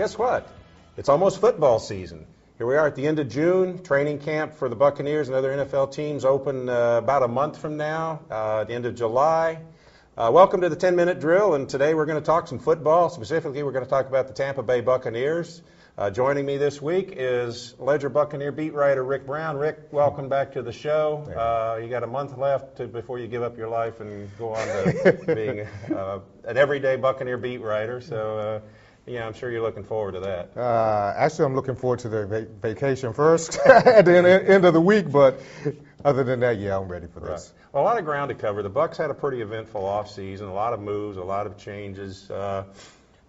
guess what? It's almost football season. Here we are at the end of June. Training camp for the Buccaneers and other NFL teams open about a month from now, at the end of July. Welcome to the 10-minute drill, and today we're going to talk some football. Specifically, we're going to talk about the Tampa Bay Buccaneers. Joining me this week is Ledger Buccaneer beat writer Rick Brown. Rick, welcome back to the show. You got a month left before you give up your life and go on to being an everyday Buccaneer beat writer. So, yeah, I'm sure you're looking forward to that. Actually, I'm looking forward to the vacation first at the end of the week, but other than that, yeah, I'm ready for this. Right. Well, a lot of ground to cover. The Bucs had a pretty eventful offseason, a lot of moves, a lot of changes.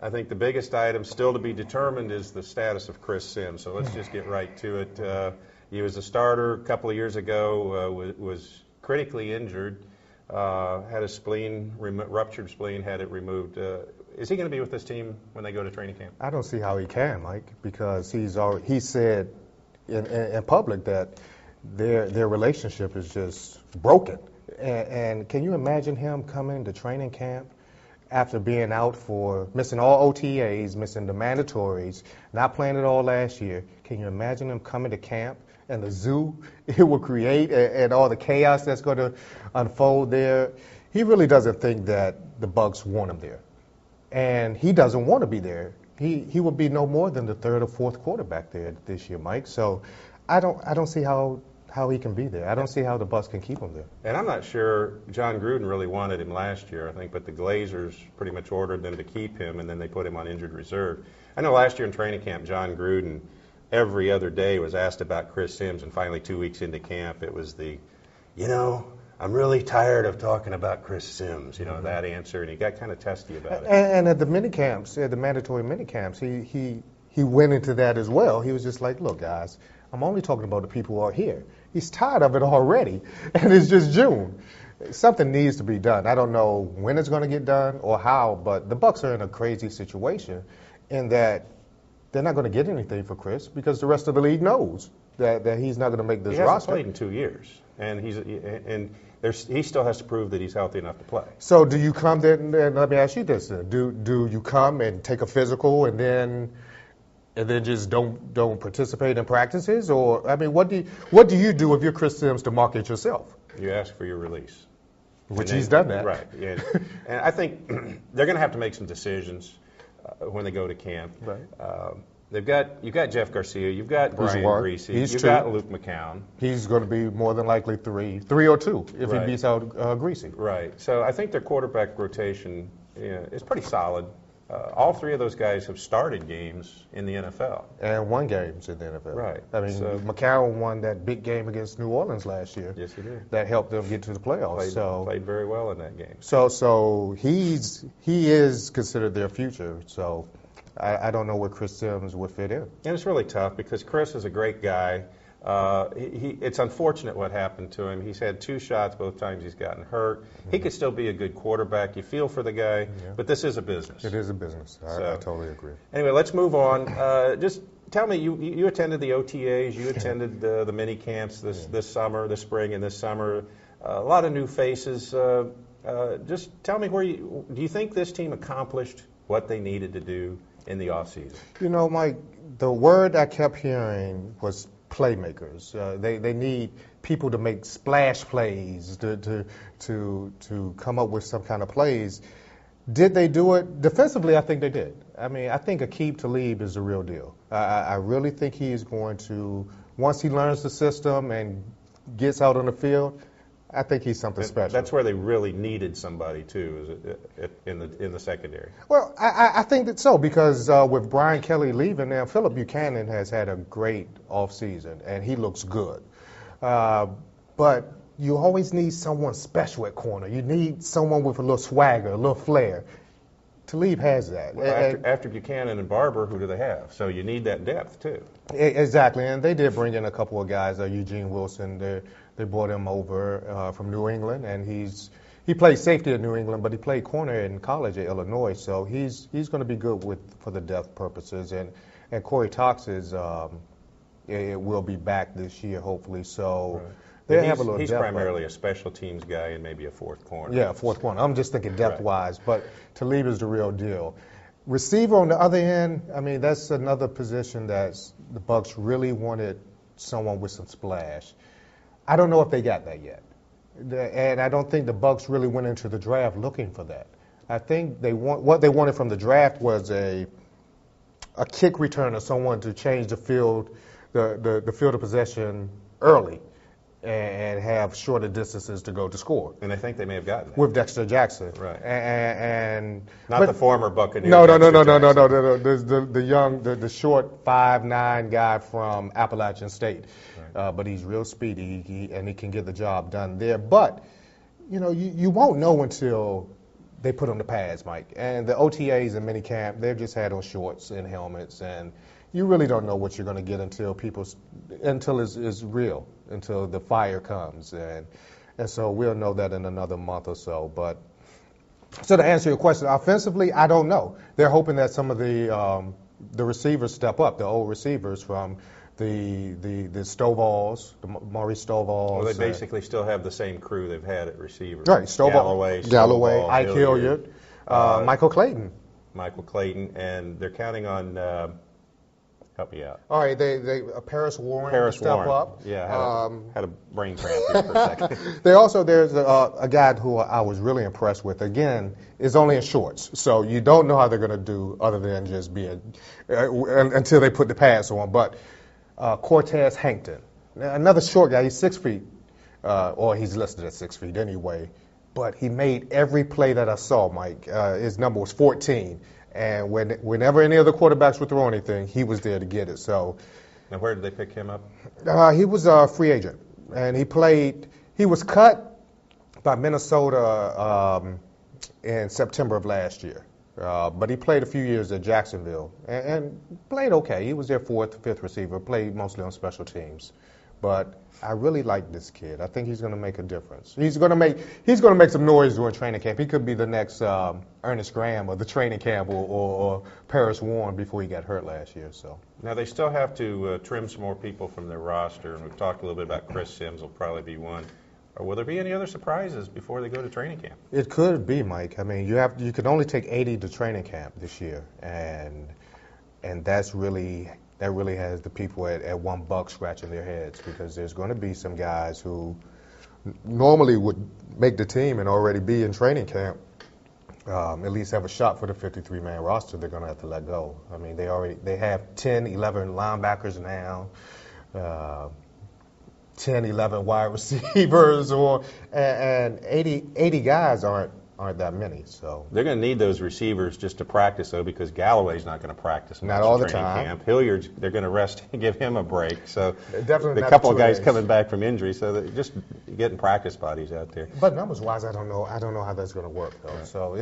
I think the biggest item still to be determined is the status of Chris Sims. So let's just get right to it. He was a starter a couple of years ago, was critically injured, had a spleen, ruptured spleen, had it removed. Is he going to be with this team when they go to training camp? I don't see how he can, Mike, because he said in public that their relationship is just broken. And can you imagine him coming to training camp after being out for missing all OTAs, missing the mandatories, not playing at all last year? Can you imagine him coming to camp and the zoo it will create and all the chaos that's going to unfold there? He really doesn't think that the Bucs want him there. And he doesn't want to be there. He will be no more than the third or fourth quarterback there this year, Mike. So I don't see how he can be there. I don't see how the Bucs can keep him there. And I'm not sure John Gruden really wanted him last year, I think, but the Glazers pretty much ordered them to keep him, and then they put him on injured reserve. I know last year in training camp, John Gruden every other day was asked about Chris Sims, and finally 2 weeks into camp, it was I'm really tired of talking about Chris Sims, that answer, and he got kind of testy about it. And at the minicamps, at the mandatory minicamps, he went into that as well. He was just like, look, guys, I'm only talking about the people who are here. He's tired of it already, and it's just June. Something needs to be done. I don't know when it's going to get done or how, but the Bucs are in a crazy situation in that they're not going to get anything for Chris because the rest of the league knows that he's not going to make this roster. He hasn't played in 2 years, and he still has to prove that he's healthy enough to play. So do you come there, and let me ask you this then. Do you come and take a physical and then just don't participate in practices? Or, I mean, what do you do if you're Chris Sims to market yourself? You ask for your release. Which he's done that. Right. Yeah. And I think they're going to have to make some decisions when they go to camp. Right. You've got Jeff Garcia, you've got Brian Greasy, you've got Luke McCown. He's going to be more than likely three or two if he beats out Greasy. Right. So I think their quarterback rotation is pretty solid. All three of those guys have started games in the NFL. And won games in the NFL. Right. I mean, McCown won that big game against New Orleans last year. Yes, he did. That helped them get to the playoffs. Played very well in that game. So he is considered their future. So I don't know where Chris Sims would fit in. And it's really tough because Chris is a great guy. It's unfortunate what happened to him. He's had 2 shots both times he's gotten hurt. Mm-hmm. He could still be a good quarterback. You feel for the guy, but this is a business. It is a business. I totally agree. Anyway, let's move on. Just tell me, you attended the OTAs, you attended the mini camps this summer, this spring and this summer. A lot of new faces. Just tell me do you think this team accomplished what they needed to do in the offseason? Mike, the word I kept hearing was playmakers. They need people to make splash plays, to come up with some kind of plays. Did they do it? Defensively, I think they did. I mean, I think Aqib Talib is the real deal. I really think he is going to, once he learns the system and gets out on the field, I think he's something special. That's where they really needed somebody, too, in the secondary. Well, I think that so, because with Brian Kelly leaving now, Philip Buchanan has had a great offseason, and he looks good. But you always need someone special at corner. You need someone with a little swagger, a little flair. Talib has that. Well, after Buchanan and Barber, who do they have? So you need that depth, too. Exactly, and they did bring in a couple of guys, Eugene Wilson. They brought him over from New England, and he played safety at New England, but he played corner in college at Illinois, so he's going to be good for the depth purposes. And Corey Cox will be back this year, hopefully. So they have a little he's depth. He's primarily a special teams guy and maybe a fourth corner. Yeah, fourth corner. I'm just thinking depth-wise, but Talib is the real deal. Receiver on the other end, I mean, that's another position that the Bucs really wanted someone with some splash. I don't know if they got that yet. And I don't think the Bucs really went into the draft looking for that. I think what they wanted from the draft was a kick returner, someone to change the field, the field of possession early and have shorter distances to go to score. And I think they may have gotten that. With Dexter Jackson. Right. And not the former Buccaneers. No. The young, the short 5'9" guy from Appalachian State. Right. But he's real speedy, and he can get the job done there. But, you won't know until they put on the pads, Mike. And the OTAs and minicamp, they've just had on shorts and helmets, and you really don't know what you're going to get until it's real, until the fire comes, and so we'll know that in another month or so. But so to answer your question, offensively, I don't know. They're hoping that some of the receivers step up, the old receivers from the Stovall's, the Maurice Stovall's. Well, they basically still have the same crew they've had at receiver. Right, Galloway, Ike Hilliard, Michael Clayton. Michael Clayton, and they're counting on. Help me out. All right, they Paris Warren step up. Yeah, had a brain cramp here for a second. There's a guy who I was really impressed with. Again, is only in shorts, so you don't know how they're going to do other than just being until they put the pads on. But Cortez Hankton, another short guy. He's 6 feet, or he's listed at 6 feet anyway. But he made every play that I saw, Mike. His number was 14. And whenever any other quarterbacks would throw anything, he was there to get it. So, now where did they pick him up? He was a free agent, and he was cut by Minnesota in September of last year. But he played a few years at Jacksonville and played okay. He was their fourth, fifth receiver, played mostly on special teams. But I really like this kid. I think he's going to make a difference. He's going to make some noise during training camp. He could be the next Ernest Graham of the training camp or Paris Warren before he got hurt last year. So now they still have to trim some more people from their roster, and we've talked a little bit about Chris Sims will probably be one. Or will there be any other surprises before they go to training camp? It could be, Mike. I mean, you can only take 80 to training camp this year, and that really has the people at one Buck scratching their heads, because there's going to be some guys who normally would make the team and already be in training camp, at least have a shot for the 53-man roster. They're going to have to let go. I mean, they have 10, 11 linebackers now, 10, 11 wide receivers, and 80 guys aren't that many. So they're going to need those receivers just to practice, though, because Galloway's not going to practice much not all the training time. Camp. Hilliard's, they're going to rest and give him a break. So definitely a couple of guys coming back from injury, so they're just getting practice bodies out there. But numbers wise, I don't know how that's going to work though. Right. So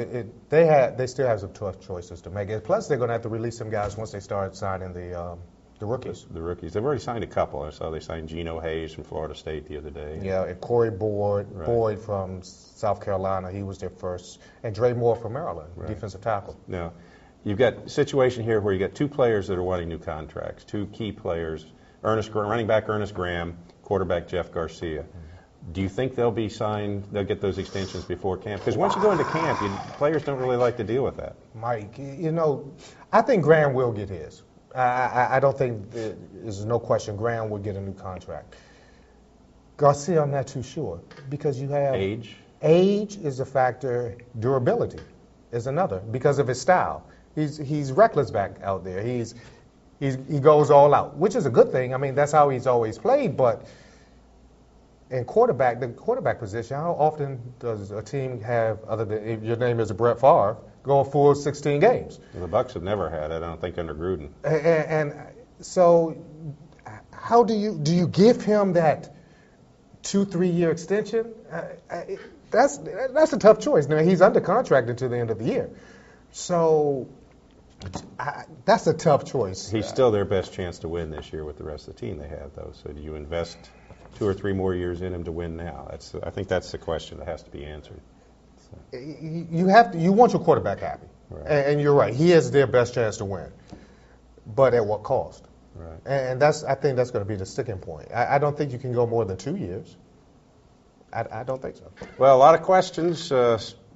they still have some tough choices to make. Plus, they're going to have to release some guys once they start signing the rookies. The rookies. They've already signed a couple. I saw they signed Geno Hayes from Florida State the other day. Yeah, and Corey Boyd from South Carolina. He was their first. And Dre Moore from Maryland, defensive tackle. Now, you've got a situation here where you got two players that are wanting new contracts, two key players, running back Ernest Graham, quarterback Jeff Garcia. Do you think they'll be signed, they'll get those extensions before camp? Because once you go into camp, players don't really like to deal with that. Mike, I think Graham will get his. I don't think there's no question Graham will get a new contract. Garcia, I'm not too sure, because you have age. Age is a factor. Durability is another, because of his style. He's reckless back out there. He goes all out, which is a good thing. I mean, that's how he's always played. But in the quarterback position, how often does a team have, other than if your name is Brett Favre, go a full 16 games? Well, the Bucs have never had it, I don't think, under Gruden. And so, how do you give him that 2-3 year extension? That's a tough choice. Now, he's under contract until the end of the year, so that's a tough choice. He's still their best chance to win this year with the rest of the team they have, though. So, do you invest 2 or 3 more years in him to win now? I think that's the question that has to be answered. So. You want your quarterback happy, right. And you're right. He has their best chance to win, but at what cost? Right. And I think that's going to be the sticking point. I don't think you can go more than 2 years. I don't think so. Well, a lot of questions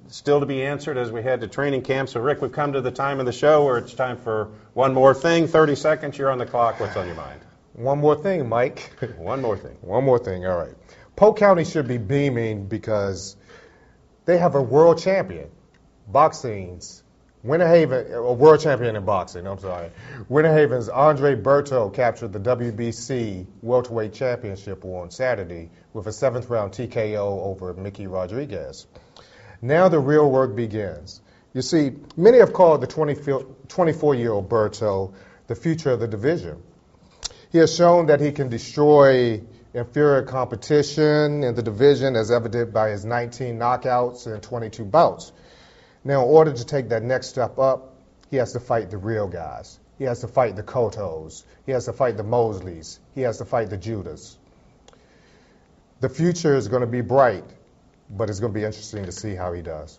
still to be answered as we head to training camp. So, Rick, we've come to the time of the show where it's time for one more thing. 30 seconds, you're on the clock. What's on your mind? One more thing, Mike. One more thing. One more thing, all right. Polk County should be beaming because they have a world champion, boxing's Winter Haven, a world champion in boxing, I'm sorry. Winter Haven's Andre Berto captured the WBC welterweight championship on Saturday with a 7th round TKO over Mickey Rodriguez. Now the real work begins. You see, many have called the 24-year-old Berto the future of the division. He has shown that he can destroy inferior competition in the division, as evident by his 19 knockouts and 22 bouts. Now, in order to take that next step up, he has to fight the real guys. He has to fight the Cottos. He has to fight the Mosleys. He has to fight the Judas. The future is going to be bright, but it's going to be interesting to see how he does.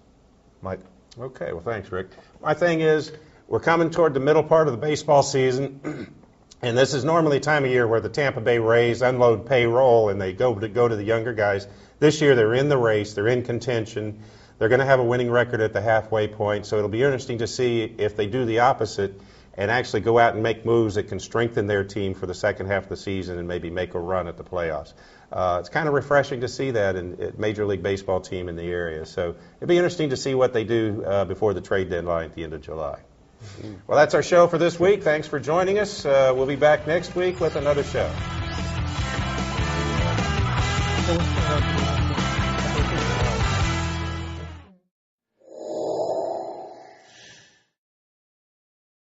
Mike? Okay, well, thanks, Rick. My thing is, we're coming toward the middle part of the baseball season, and this is normally a time of year where the Tampa Bay Rays unload payroll and they go to the younger guys. This year, they're in the race. They're in contention. They're going to have a winning record at the halfway point, so it'll be interesting to see if they do the opposite and actually go out and make moves that can strengthen their team for the second half of the season and maybe make a run at the playoffs. It's kind of refreshing to see that in Major League Baseball team in the area. So it'll be interesting to see what they do before the trade deadline at the end of July. Well, that's our show for this week. Thanks for joining us. We'll be back next week with another show.